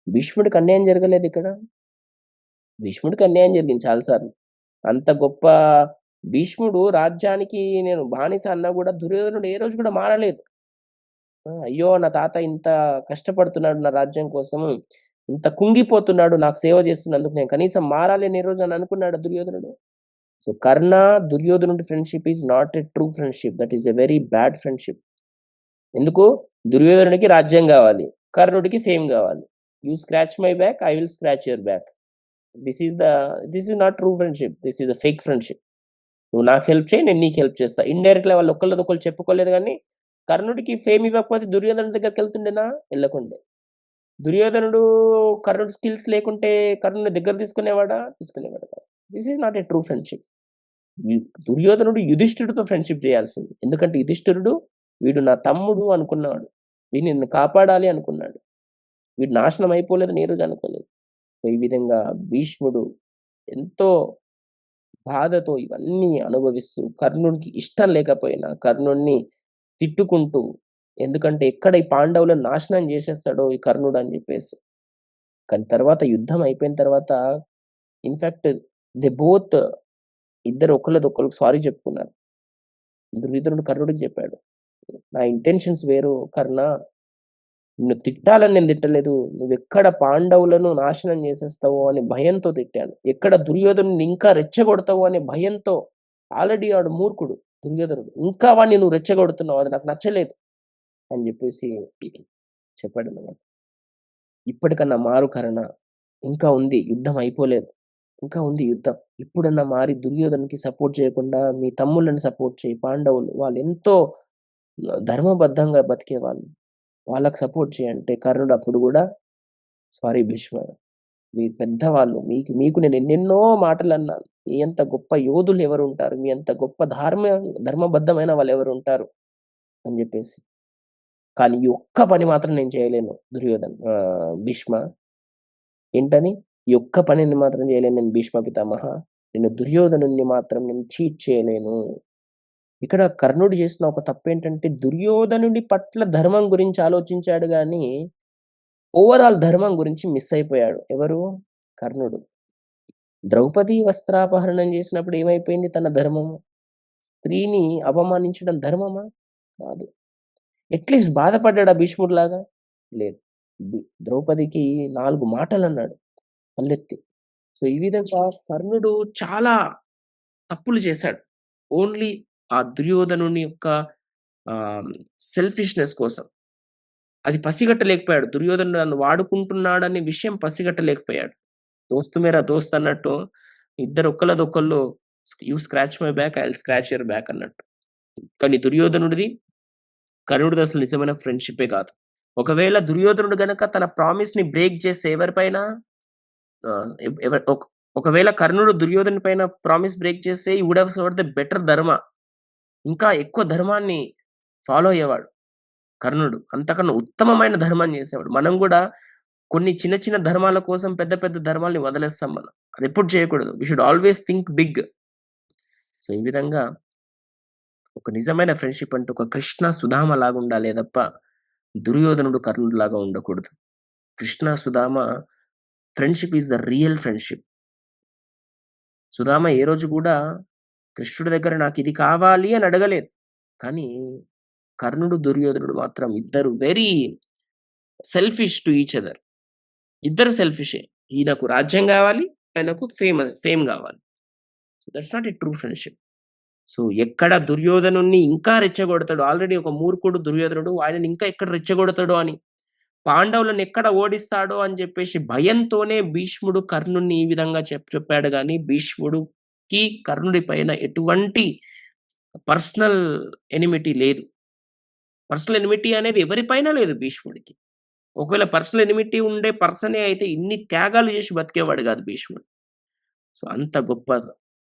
భీష్ముడికి అన్యాయం జరగలేదిక్కడ. భీష్ముడికి అన్యాయం జరిగింది చాలా సార్లు. అంత గొప్ప భీష్ముడు రాజ్యానికి నేను బానిస అన్నా గూడా దుర్యోధనుడు ఏ రోజు కూడా మారలేదు. అయ్యో! నా తాత ఇంత కష్టపడుతున్నాడు నా రాజ్యం కోసం. ఇంత కుంగిపోతున్నాడు నాకు సేవ చేస్తున్నందుకు నేను కనీసం మారాలి అని ఏ రోజైనా అనుకున్నాడా దుర్యోధనుడు? సో, కర్ణ, దుర్యోధనుడి friendship is not a true friendship. That is a very bad friendship. ఎందుకు? దుర్యోధనుడికి రాజ్యం గావాలి. కర్ణుడికి ఫేమ్ గావాలి. You scratch my back, I will scratch your back. This is the this is not true friendship. This is a fake friendship. నువ్వు నాకు help చేయి, నేను నీకు హెల్ప్ చేస్తా. ఇండైరెక్ట్‌గా వాళ్ళు ఒకళ్ళదొకళ్ళు చెప్పుకోలేదు గానీ, కర్ణుడికి ఫేమ్ ఇవ్వకపోతే దుర్యోధనుడి దగ్గరికెళ్తుండేనా? ఎళ్ళకుండే. దుర్యోధనుడు కర్ణుడి స్కిల్స్ లేకుంటే కర్ణుడిని దగ్గర తీసుకునేవాడా? తీసుకునేవాడు కాదు. This is not a true friendship. You దుర్యోధనుడు యుధిష్ఠిరుడితో ఫ్రెండ్‌షిప్ చేయాల్సింది. ఎందుకంటే యుధిష్ఠిరుడు వీడు నా తమ్ముడు అనుకున్నాడు. వీడు నిన్ను కాపాడాలి అనుకున్నాడు. వీడు నాశనం అయిపోలేదని ఏ రోజు అనుకోలేదు. సో, ఈ విధంగా భీష్ముడు ఎంతో బాధతో ఇవన్నీ అనుభవిస్తూ కర్ణుడికి ఇష్టం లేకపోయినా కర్ణుడిని తిట్టుకుంటూ ఎందుకంటే ఎక్కడ ఈ పాండవులను నాశనం చేసేస్తాడో ఈ కర్ణుడు అని చెప్పేసి. కానీ తర్వాత యుద్ధం అయిపోయిన తర్వాత ఇన్‌ఫాక్ట్ దే బోత్ ఇద్దరు ఒకళ్ళదొకళ్ళకి సారీ చెప్పుకున్నారు. దుర్యోధనుడు కర్ణుడికి చెప్పాడు. నా ఇంటెన్షన్స్ వేరు కర్ణ. నిన్ను తిట్టాలని నేను తిట్టలేదు. నువ్వెక్కడ పాండవులను నాశనం చేసేస్తావో అని భయంతో తిట్టాను. ఎక్కడ దుర్యోధనుడిని ఇంకా రెచ్చగొడతావో అనే భయంతో ఆల్రెడీ వాడు మూర్ఖుడు దుర్యోధనుడు. ఇంకా వాడిని నువ్వు రెచ్చగొడుతున్నావు. అది నాకు నచ్చలేదు అని జెప్పేసి చెప్పాడన్నమాట. ఇప్పటికన్నా మారు కర్ణ. ఇంకా ఉంది. యుద్ధం అయిపోలేదు. ఇంకా ఉంది యుద్ధం. ఇప్పుడన్నా మారి దుర్యోధనుడికి సపోర్ట్ చేయకుండా మీ తమ్ముళ్ళని సపోర్ట్ చెయి. పాండవులు వాళ్ళెంతో ధర్మబద్ధంగా బతికేవాళ్ళు. వాళ్ళకి సపోర్ట్ చెయి అంటే కర్ణుడు అప్పుడు గూడా సారీ భీష్మ. మీరు పెద్దవాళ్ళు. మీకు నేను ఎన్నెన్నో మాటలన్నాను. మీ అంత గొప్ప యోధులెవరుంటారు? మీ అంత గొప్ప ధర్మబద్ధమైన వాళ్ళెవరుంటారు? అని జెప్పేసి. కానీ ఈ ఒక్క పని మాత్రం నేను చేయలేను భీష్మ. ఏంటని? ఈ ఒక్క పనిని మాత్రం చేయలేను నేను భీష్మ పితామహ. నేను దుర్యోధనుడిని మాత్రం నేను చీట్ చేయలేను. ఇక్కడ కర్ణుడు చేసిన ఒక తప్పేంటంటే దుర్యోధనుడి పట్ల ధర్మం గురించి ఆలోచించాడు గానీ, ఓవరాల్ ధర్మం గురించి మిస్ అయిపోయాడు. ఎవరు? కర్ణుడు. ద్రౌపది వస్త్రాపహరణం చేసినప్పుడు ఏమైపోయింది తన ధర్మము? స్త్రీని అవమానించడం ధర్మమా? కాదు. అట్‌లీస్ట్ బాధపడ్డాడా భీష్ముడిలాగా? లేదు. ద్రౌపదికి 4 మాటలన్నాడు పల్లెత్తి. సో, ఈ విధంగా కర్ణుడు చాలా తప్పులు చేశాడు. ఓన్లీ ఆ దుర్యోధనుని యొక్క ఆహ్, సెల్ఫిష్‌నెస్ కోసం. అది పసిగట్టలేకపోయాడు. దుర్యోధనుడు నన్ను వాడుకుంటున్నాడనే విషయం పసిగట్టలేకపోయాడు. దోస్తు మేరా దోస్త్ అన్నట్టు ఇద్దరు ఒకళ్ళదొకళ్ళు you scratch my back, I will scratch your back అన్నట్టు. కానీ దుర్యోధనుడిది, కర్ణుడిది అసలు నిజమైన ఫ్రెండ్‌షిప్పే కాదు. ఒకవేళ దుర్యోధనుడు గనక తన ప్రామిస్‌ని బ్రేక్ చేస్తే ఎవరిపైన ఆహ్, ఎవ్ ఎవ ఒక ఒకవేళ కర్ణుడు దుర్యోధను పైన ప్రామిస్ బ్రేక్ చేస్తే he would have served the better dharma. ఇంకా ఎక్కువ ధర్మాన్ని ఫాలో అయ్యేవాడు కర్ణుడు. అంతకన్నా ఉత్తమమైన ధర్మాన్ని చేసేవాడు. మనం గూడా కొన్ని చిన్న చిన్న ధర్మాల కోసం పెద్ద పెద్ద ధర్మాల్ని వదిలేస్తాం మనం. అదెప్పుడు చేయకూడదు. We should always think big. So, ఈ విధంగా ఒక నిజమైన ఫ్రెండ్‌షిప్ అంటే ఒక కృష్ణ, సుధామ లాగుండాలే తప్ప దుర్యోధనుడు, కర్ణుడిలాగా ఉండకూడదు. Krishna, Sudama friendship is the real friendship. Sudama ఏ రోజు గూడా కృష్ణుడి దగ్గర నాకిది కావాలి అని అడగలేదు. కానీ కర్ణుడు, దుర్యోధనుడు మాత్రం ఇద్దరు very selfish to each other. ఇద్దరు సెల్ఫిషే. ఈయనకు రాజ్యం గావాలి. ఆయనకు ఫేమ్ గావాలి. So, that's not a true friendship. So, ఎక్కడ దుర్యోధనుడిని ఇంకా రెచ్చగొడతాడు. ఆల్రెడీ ఒక మూర్ఖుడు దుర్యోధనుడు. ఆయనని ఇంకా ఎక్కడ రెచ్చగొడతాడో అని, పాండవులను ఎక్కడ ఓడిస్తాడో అని జెప్పేసి భయంతోనే భీష్ముడు కర్ణుడిని ఈ విధంగా చెప్పాడు గానీ, భీష్ముడుకి కర్ణుడి పైన ఎటువంటి పర్సనల్ ఎనిమిటీ లేదు. పర్సనల్ ఎనిమిటీ అనేది ఎవరిపైన లేదు భీష్ముడికి. ఒకవేళ పర్సనల్ ఎనిమిటీ ఉండే పర్సనే అయితే ఇన్ని త్యాగాలు చేసి బతికేవాడు గాదు భీష్ముడు. సో, అంత గొప్ప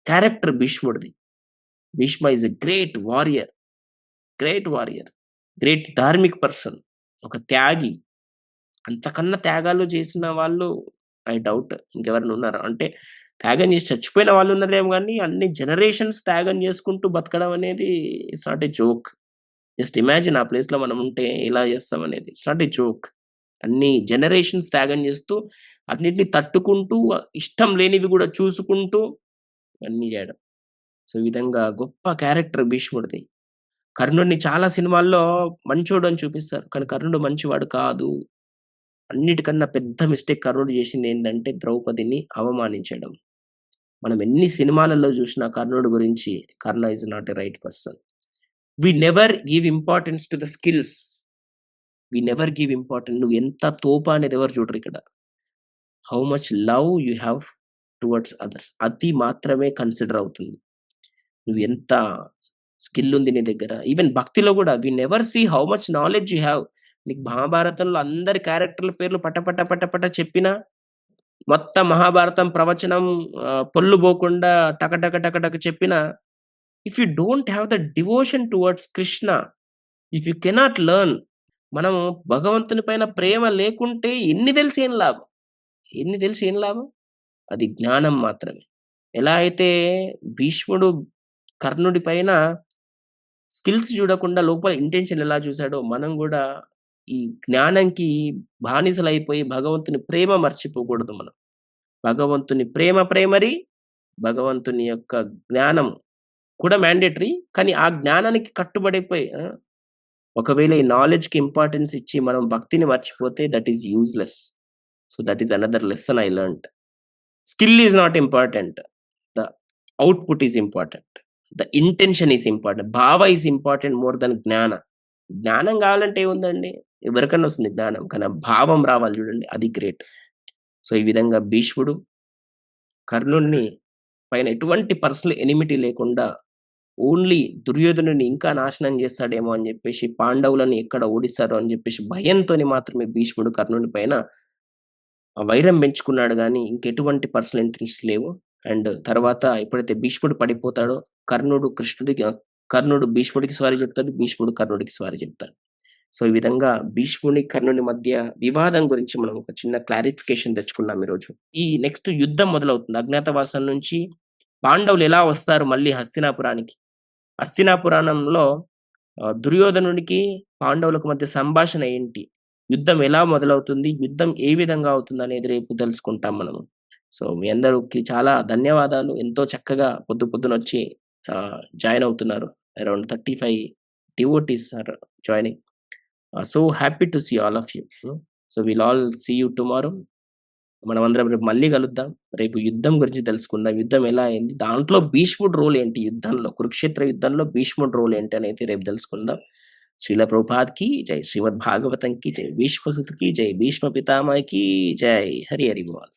క్యారెక్టర్ భీష్ముడిది. Bhishma is a great warrior. Great warrior. Great ధార్మిక్ పర్సన్. ఒక త్యాగి. అంతకన్నా త్యాగాలు చేసిన వాళ్ళు ఐ డౌట్ ఇంకెవరైనా ఉన్నారా? అంటే త్యాగం చేసి చచ్చిపోయిన వాళ్ళున్నారేమో గానీ, అన్ని జనరేషన్స్ త్యాగం చేసుకుంటూ బతకడం అనేది it's not a joke. Just imagine ఆ ప్లేస్‌లో మనం ఉంటే ఎలా చేస్తామనేది. It's not a joke. అన్ని జనరేషన్స్ త్యాగం చేస్తూ, అన్నిటిని తట్టుకుంటూ, ఇష్టం లేనివి గూడా చూసుకుంటూ అన్నీ జేయడం. సో, ఈ విధంగా గొప్ప క్యారెక్టర్ భీష్ముడిది. కర్ణుడిని చాలా సినిమాల్లో మంచోడని చూపిస్తారు. కానీ కర్ణుడు మంచివాడు కాదు. అన్నిటికన్నా పెద్ద మిస్టేక్ కర్ణుడు చేసిందేంటంటే ద్రౌపదిని అవమానించడం. మనం ఎన్ని సినిమాలలో జూసినా కర్ణుడి గురించి Karna is not a right person. We never give importance to the skills. We never give importance నువ్వు ఎంత తోప అనేది ఎవరు చూడరిక్కడ. How much love you have towards others. అది మాత్రమే కన్సిడర్ అవుతుంది. నువ్వు ఎంత స్కిల్ ఉంది నీ దగ్గర. ఈవెన్ భక్తిలో గూడా we never see how much knowledge you have. నీకు మహాభారతంలో అందరి క్యారెక్టర్‌ల పేర్లు పట పట పట పట చెప్పినా, మొత్తం మహాభారతం ప్రవచనం పొల్లు పోకుండా టక టక టక టక చెప్పినా, if you don't have the devotion towards Krishna, if you cannot learn మనము భగవంతుని పైన ప్రేమ లేకుంటే ఎన్ని తెలిసి ఏం లాభం? ఎన్ని తెలిసి ఏం లాభం? అది జ్ఞానం మాత్రమే. ఎలా అయితే భీష్ముడు కర్ణుడి పైన స్కిల్స్ చూడకుండా లోపల ఇంటెన్షన్ ఎలా చూసాడో, మనం గూడా ఈ జ్ఞానంకి బానిసలైపోయి భగవంతుని ప్రేమ మర్చిపోకూడదు మనం. భగవంతుని ప్రేమ ప్రైమరీ, భగవంతుని యొక్క జ్ఞానం కూడా మ్యాండేటరీ. కానీ ఆ జ్ఞానానికి కట్టుబడిపోయి ఒకవేళ ఈ నాలెడ్జ్‌కి ఇంపార్టెన్స్ ఇచ్చి మనం భక్తిని మర్చిపోతే that is useless. So, that is another lesson I learned. Skill is not important. The output is important. The intention is important. భావ ఈస్ ఇంపార్టెంట్ మోర్ దెన్ జ్ఞాన. జ్ఞానం గావాలంటే ఏముందండి? ఎవరికన్నా వస్తుంది జ్ఞానం. కానీ ఆ భావం రావాలి జూడండి అది గ్రేట్. సో, ఈ విధంగా భీష్ముడు కర్ణుడిని పైన ఎటువంటి పర్సనల్ ఎనిమిటీ లేకుండా ఓన్లీ దుర్యోధనుడిని ఇంకా నాశనం చేస్తాడేమో అని జెప్పేసి, పాండవులని ఎక్కడ ఓడిస్తారో అని జెప్పేసి భయంతోని మాత్రమే భీష్ముడు కర్ణుని పైన వైరం పెంచుకున్నాడు గానీ, ఇంకెటువంటి పర్సనల్ ఇంట్రెస్ట్స్ లేవు. అండ్ తర్వాత ఎప్పుడైతే భీష్ముడు పడిపోతాడో, కర్ణుడు భీష్ముడికి సారీ చెప్తాడు. భీష్ముడు కర్ణుడికి సారీ చెప్తాడు. సో, ఈ విధంగా భీష్ముని, కర్ణుని మధ్య వివాదం గురించి మనం ఒక చిన్న క్లారిఫికేషన్ తెచ్చుకున్నాం ఈరోజు. ఈ నెక్స్ట్ యుద్ధం మొదలవుతుంది. అజ్ఞాతవాసం నుంచి పాండవులు ఎలా వస్తారు మళ్ళీ హస్తినాపురానికి? హస్తినాపురాణంలో దుర్యోధనుడికి, పాండవులకు మధ్య సంభాషణ ఏంటి? యుద్ధం ఎలా మొదలవుతుంది? యుద్ధం ఏ విధంగా అవుతుందనేది రేపు తెలుసుకుంటాం మనము. సో, మీ అందరికి చాలా ధన్యవాదాలు. ఎంతో చక్కగా పొద్దునొచ్చి జాయిన్ అవుతున్నారు. Around 35 devotees are joining. So happy to see all of you. So, will all see you tomorrow. మనమందరం రేపు మళ్ళీ కలుద్దాం. రేపు యుద్ధం గురించి తెలుసుకుందాం. యుద్ధం ఎలా అయింది? దాంట్లో భీష్ముడి రోల్ ఏంటి యుద్ధంలో? కురుక్షేత్ర యుద్ధంలో భీష్ముడి రోల్ ఏంటి అనేది రేపు తెలుసుకుందాం. శ్రీల ప్రభుపాద్‌కి జై. శ్రీమద్ భాగవతంకి జై. భీష్మ సుతుకి జై. భీష్మ పితామహకి జై. హరి హరి బోల్.